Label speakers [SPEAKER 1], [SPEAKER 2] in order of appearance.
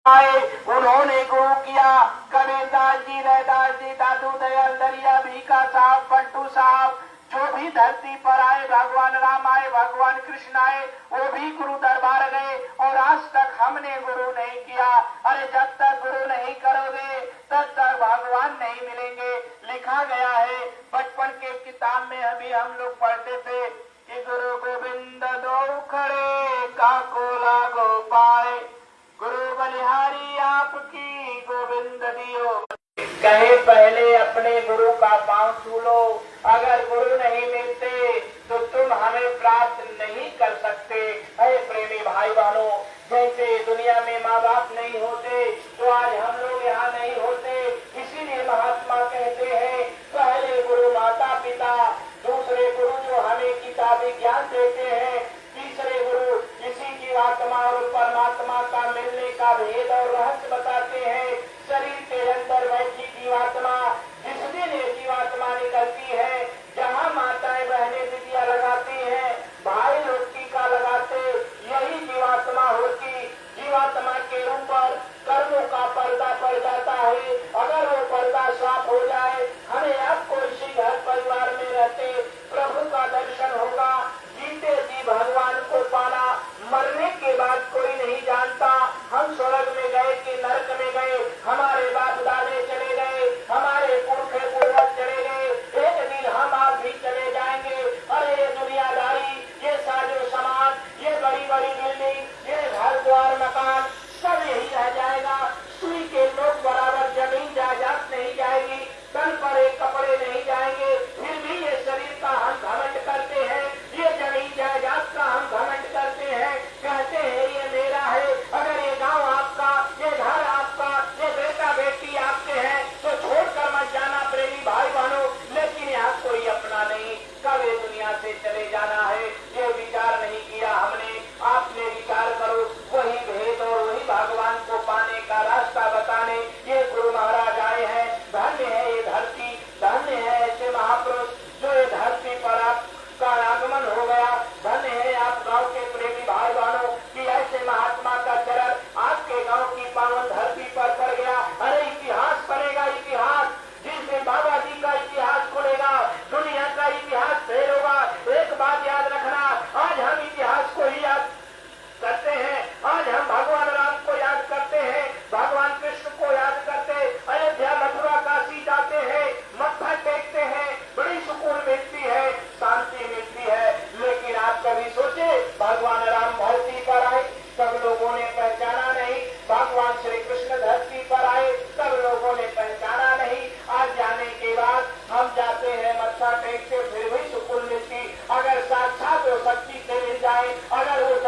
[SPEAKER 1] आए उन्होंने गुरु किया। कबीरदास जी, रैदास जी, दादू दयाल दरिया, भीखा साहब, पट्टू साहब, जो भी धरती पर आए, भगवान राम आए, भगवान कृष्ण आए, वो भी गुरु दरबार गए और आज तक हमने गुरु नहीं किया। अरे जब तक गुरु नहीं करोगे तब तक भगवान नहीं मिलेंगे। लिखा गया है बचपन के किताब में अभी हम लोग पढ़ते थे कि गुरु गोविंद दो खड़े काको लागो पाए, गुरु बलिहारी आपकी गोविंद दियो। कहे पहले अपने गुरु का पांव छू लो। अगर गुरु नहीं मिलते तो तुम हमें प्राप्त नहीं कर सकते। अरे प्रेमी भाई बहनों, जैसे दुनिया में माँ बाप नहीं होते तो आज हम लोग यहाँ नहीं होते। इसीलिए महात्मा कहते हैं पहले गुरु माता पिता, दूसरे गुरु जो हमें किताबी ज्ञान देते हैं, तीसरे गुरु इसी जीवात्मा और परमात्मा का मिलने का भेद और रहस्य बताते हैं। शरीर के अंदर बैठी जीवात्मा जिस दिन ये जीवात्मा निकलती है, जहाँ माताएं बहनें विद्या लगाती हैं, भाई लोग टीका लगाते, यही जीवात्मा होती। जीवात्मा के ऊपर कर्मों का पर्दा पड़ जाता है। अगर वो पर्दा साफ हो जाए, हमें आपको इसी घर परिवार में रहते प्रभु का दर्शन होगा। जीते जी भगवान को पाना मरने के बाद कोई नहीं जानता। हम स्वर्ग में गए कि नरक में गए, हमारे बाप दादे चले गए, हमारे पुरखे पूर्वज चले गए, एक दिन हम आप भी चले जाएंगे। अरे ये दुनियादारी, ये साजो सामान, ये बड़ी बड़ी बिल्डिंग, ये घर द्वार मकान सब यही रह जाएगा। सुई के लोग बराबर जमीन जायदाद नहीं जाएगी, तन पर एक कपड़े नहीं जाएंगे। फिर भी ये शरीर का हम घमंड करते हैं, ये जमीन जायदाद का हम घमंड करते हैं, कहते हैं ये मेरा है। अगर ये गांव आपका, ये घर आपका, ये बेटा बेटी आपके हैं तो छोड़कर मत जाना प्रेमी भाई बहनों। लेकिन यहाँ कोई अपना नहीं, कब ये दुनिया से चले जाना है ये विचार नहीं किया हमने। आपने विचार करो, वही भेद और वही भगवान को पाने का रास्ता बताने ये गुरु महाराज आए हैं। धन्य है ये धरती, धन्य है ऐसे महापुरुष जो ये धरती पर आपका आगमन हो गया। धन्य है आप गांव के प्रेमी भाई बहनों कि ऐसे महात्मा का चरण आपके गांव की पावन धरती पर पड़ गया। अरे इतिहास बनेगा, इतिहास। जिस दिन बाबा जी का इतिहास खुलेगा, दुनिया का इतिहास फेर होगा। एक बात याद रखना, आज हम इतिहास को ही याद करते हैं, आज हम भगवान राम को याद करते हैं, भगवान कृष्ण को याद करते, अयोध्या मथुरा काशी जाते हैं, मत्था टेकते हैं, बड़ी सुकून मिलती है, शांति मिलती है। लेकिन आप कभी सोचे भगवान राम धरती पर आए, सब लोगों ने पहचाना नहीं। भगवान श्री कृष्ण धरती पर आए, सब लोगों ने पहचाना नहीं। आज जाने के बाद हम जाते हैं, मत्था टेकते, फिर भी सुकून मिलती। अगर साक्षात वो शक्ति से मिल जाए, अगर वो